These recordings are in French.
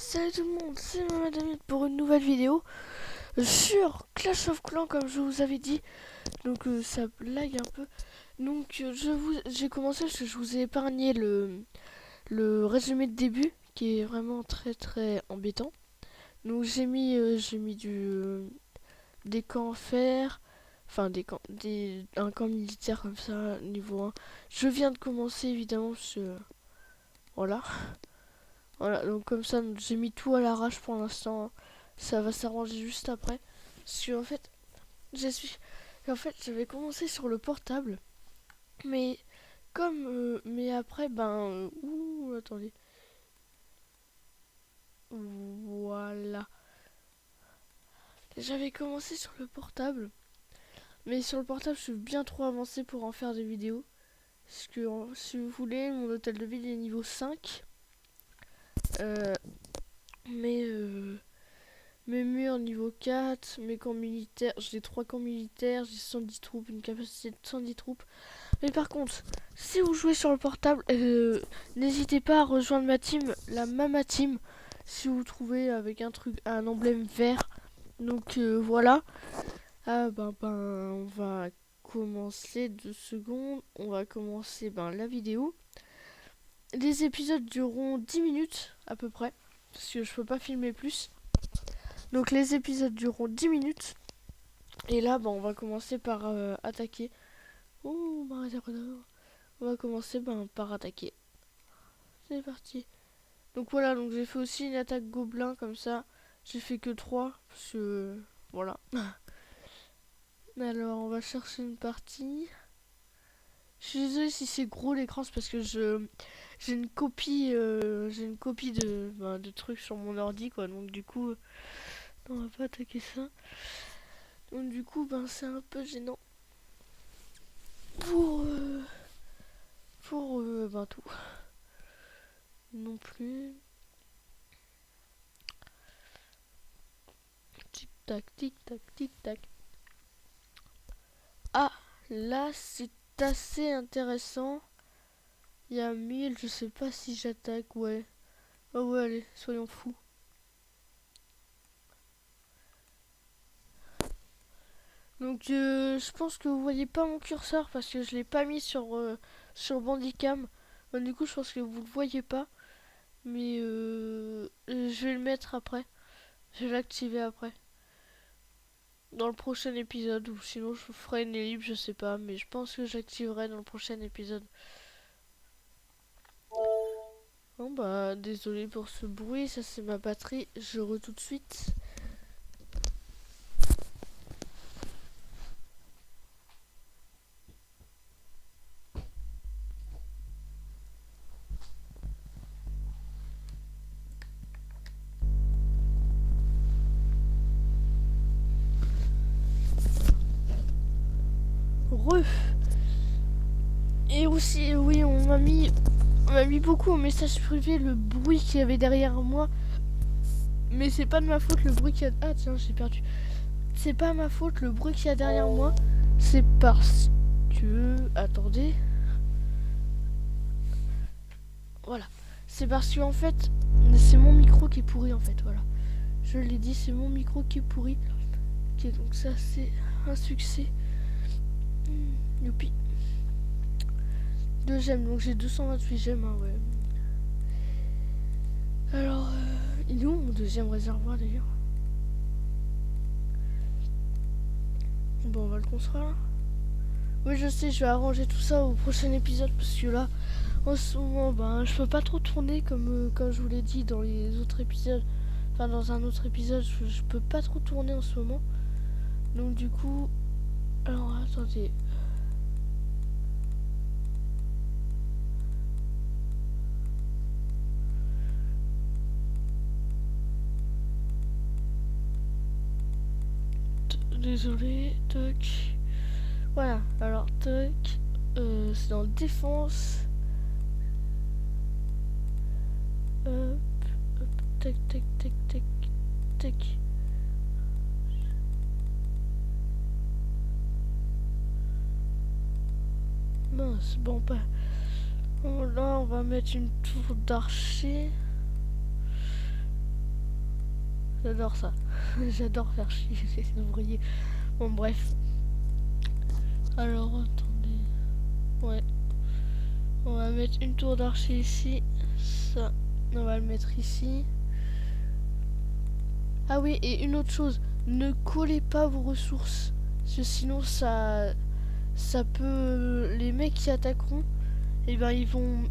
Salut tout le monde, c'est Madame pour une nouvelle vidéo sur Clash of Clans comme je vous avais dit. Donc ça lag un peu. Donc j'ai commencé parce que je vous ai épargné le résumé de début qui est vraiment très embêtant. Donc j'ai mis des camps en fer, enfin un camp militaire comme ça niveau 1. Je viens de commencer évidemment voilà. Voilà, donc comme ça, j'ai mis tout à l'arrache pour l'instant, hein. Ça va s'arranger juste après. Parce que je suis... En fait, j'avais commencé sur le portable. Mais mais après, ouh, attendez. Voilà. J'avais commencé sur le portable. Mais sur le portable, je suis bien trop avancé pour en faire des vidéos. Parce que, si vous voulez, mon hôtel de ville est niveau 5. Euh, mais... Mes murs niveau 4, mes camps militaires, j'ai 3 camps militaires, j'ai 110 troupes, une capacité de 110 troupes. Mais par contre, si vous jouez sur le portable, n'hésitez pas à rejoindre ma team, la Mama Team, si vous trouvez avec un emblème vert. Donc voilà. On va commencer 2 secondes. On va commencer la vidéo. Les épisodes dureront 10 minutes à peu près, parce que je peux pas filmer plus. Donc les épisodes dureront 10 minutes. Et là, on va commencer par attaquer. Oh, on va commencer par attaquer. C'est parti. Donc voilà, donc j'ai fait aussi une attaque gobelin comme ça. J'ai fait que 3 parce que voilà. Alors on va chercher une partie. Je suis désolée si c'est gros l'écran, c'est parce que j'ai une copie de trucs sur mon ordi quoi. Donc du coup, on va pas attaquer ça. Donc du coup, c'est un peu gênant pour tout. Non plus. Tic tac, tic tac, tic tac. Ah, là c'est assez intéressant. Il y a 1000, je sais pas si j'attaque, ouais. Oh ouais, allez, soyons fous. Donc je pense que vous voyez pas mon curseur parce que je l'ai pas mis sur Bandicam. Du coup je pense que vous le voyez pas. Mais je vais le mettre après. Je vais l'activer après. Dans le prochain épisode, ou sinon je ferai une ellipse, je sais pas. Mais je pense que j'activerai dans le prochain épisode. Bon désolé pour ce bruit, ça c'est ma batterie. Je tout de suite. Et aussi, oui, on m'a mis beaucoup en message privé le bruit qu'il y avait derrière moi. Mais c'est pas de ma faute le bruit qu'il y a... Ah tiens, j'ai perdu. C'est pas ma faute le bruit qu'il y a derrière moi. C'est parce que... Attendez. Voilà. C'est parce que en fait, c'est mon micro qui est pourri en fait, voilà. Je l'ai dit, c'est mon micro qui est pourri. Ok, donc ça c'est un succès. Youpi. 2 gemmes, donc j'ai 228 gemmes, hein, ouais. Alors, il est où mon deuxième réservoir d'ailleurs? Bon, on va le construire. Oui, je sais, je vais arranger tout ça au prochain épisode parce que là, en ce moment, je peux pas trop tourner comme je vous l'ai dit dans les autres épisodes. Enfin, dans un autre épisode, je peux pas trop tourner en ce moment. Donc du coup, alors attendez. Désolé, toc. Voilà, alors toc. C'est dans défense. Hop, hop, tac, tac, tac, tac, tac. Mince, bon pas. Bon, là, on va mettre une tour d'archer. J'adore ça. J'adore faire chier les ouvriers. Bon, bref. Alors, attendez. Ouais. On va mettre une tour d'archer ici. Ça, on va le mettre ici. Ah oui, et une autre chose. Ne collez pas vos ressources. Parce que sinon, ça peut... Les mecs qui attaqueront, et ben ils vont...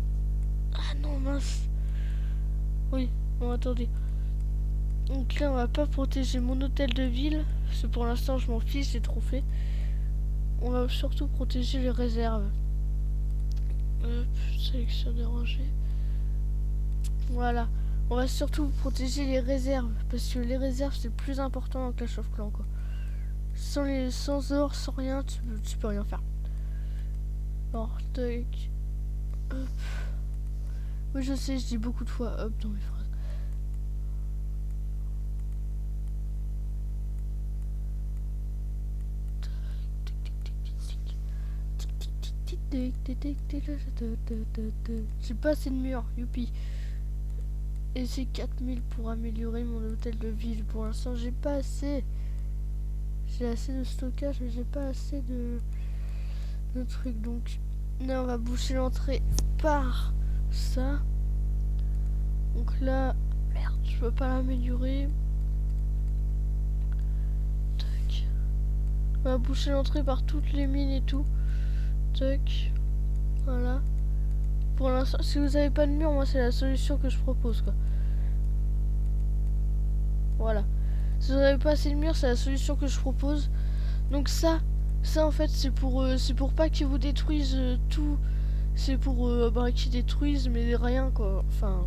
Ah non, mince. Oui, bon, attendez. Donc là, on va pas protéger mon hôtel de ville. Parce que pour l'instant, je m'en fiche, j'ai trop fait. On va surtout protéger les réserves. Hop, sélectionner ranger. Voilà. On va surtout protéger les réserves. Parce que les réserves, c'est le plus important dans Clash of Clans, quoi. Sans or, sans rien, tu peux rien faire. Alors, tac. Hop. Oui, je sais, je dis beaucoup de fois hop dans mes phrases. J'ai pas assez de murs, youpi. Et c'est 4000 pour améliorer mon hôtel de ville. Pour l'instant, j'ai pas assez. J'ai assez de stockage, mais j'ai pas assez de trucs. Donc, là, on va boucher l'entrée par ça. Donc là, merde, je peux pas l'améliorer. Tac. On va boucher l'entrée par toutes les mines et tout. Tac. Voilà. Pour l'instant, si vous avez pas de mur, moi c'est la solution que je propose, quoi. Voilà. Si vous n'avez pas assez de mur, c'est la solution que je propose. Donc ça en fait c'est pour pas qu'ils vous détruisent tout. C'est pour qu'ils détruisent mais rien, quoi. Enfin,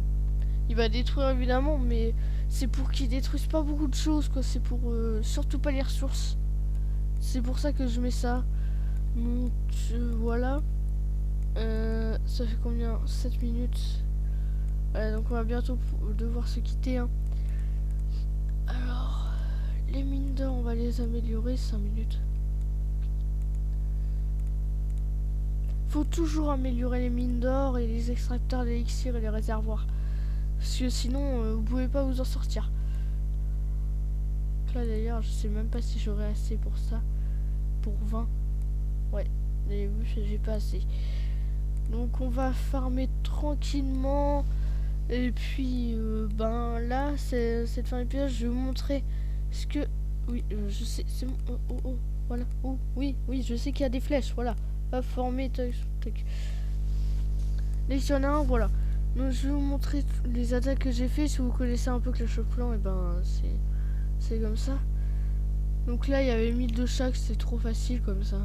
il va détruire évidemment, mais c'est pour qu'ils détruisent pas beaucoup de choses, quoi. C'est pour surtout pas les ressources. C'est pour ça que je mets ça. Donc voilà. Ça fait combien? 7 minutes. Voilà, donc on va bientôt devoir se quitter, hein. Alors, les mines d'or, on va les améliorer. 5 minutes. Faut toujours améliorer les mines d'or et les extracteurs d'élixir et les réservoirs. Parce que sinon, vous pouvez pas vous en sortir. Là d'ailleurs, je sais même pas si j'aurai assez pour ça. Pour 20. Ouais, vous avez vu, j'ai pas assez. Donc on va farmer tranquillement. Et puis, ben là, cette fin d'épisode, je vais vous montrer ce que... Oui, je sais, c'est bon. Oh, voilà. Oh, oui, je sais qu'il y a des flèches, voilà. Pas former, tac. Là, il y en a un, voilà. Donc je vais vous montrer les attaques que j'ai fait. Si vous connaissez un peu Clash of Clans, et ben c'est comme ça. Donc là, il y avait 1000 de chaque, c'est trop facile comme ça.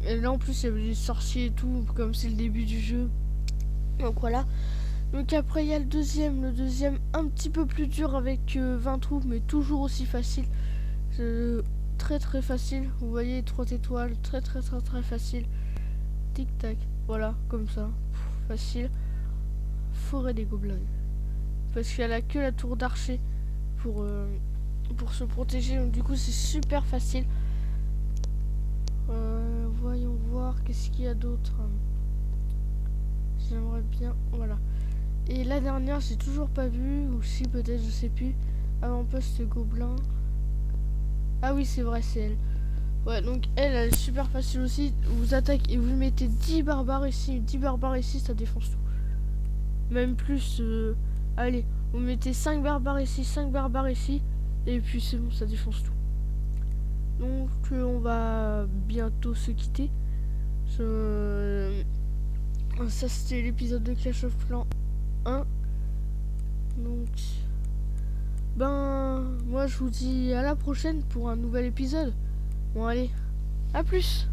Et là, en plus, il y avait des sorciers et tout, comme c'est le début du jeu. Donc voilà. Donc après, il y a le deuxième un petit peu plus dur avec 20 troupes, mais toujours aussi facile. Très facile. Vous voyez, 3 étoiles, très facile. Tic tac, voilà, comme ça. Facile. Forêt des gobelins. Parce qu'il y a que la tour d'archer pour se protéger. Donc du coup, c'est super facile. Voyons voir, qu'est-ce qu'il y a d'autre. J'aimerais bien, voilà. Et la dernière, j'ai toujours pas vu, ou si peut-être, je sais plus. Avant-poste gobelin. Ah oui, c'est vrai, c'est elle. Ouais, donc elle est super facile aussi. Vous attaquez et vous mettez 10 barbares ici. 10 barbares ici, ça défonce tout. Même plus, allez, vous mettez 5 barbares ici, 5 barbares ici. Et puis c'est bon, ça défonce tout. Donc on va bientôt se quitter. Ça c'était l'épisode de Clash of Clans 1. Donc ben moi je vous dis à la prochaine pour un nouvel épisode. Bon allez, à plus.